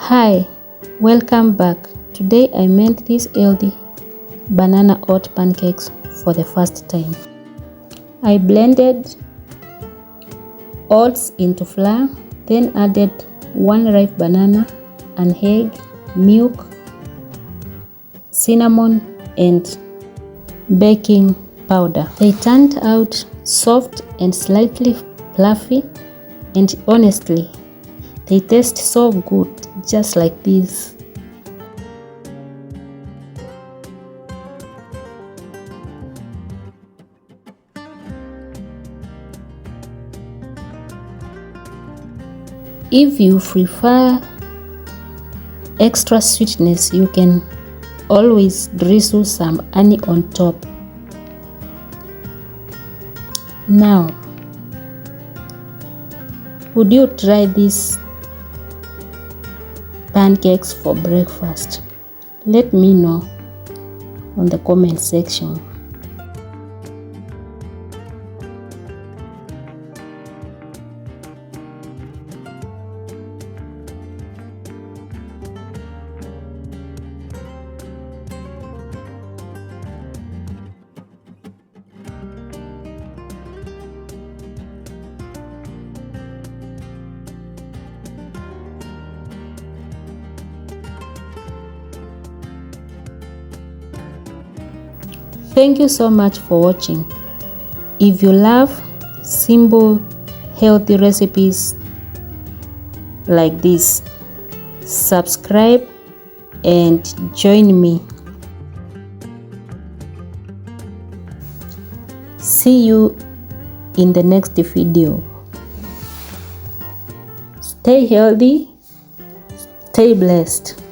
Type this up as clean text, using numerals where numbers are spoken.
Hi, welcome back. Today I made these healthy banana oat pancakes for the first time. I blended oats into flour, then added 1 ripe banana, an egg, milk, cinnamon, and baking powder. They turned out soft and slightly fluffy, and honestly, they taste so good, just like this. If you prefer extra sweetness, you can always drizzle some honey on top. Now, would you try these pancakes for breakfast? Let me know on the comment section. Thank you so much for watching. If you love simple, healthy recipes like this, subscribe and join me. See you in the next video. Stay healthy, stay blessed.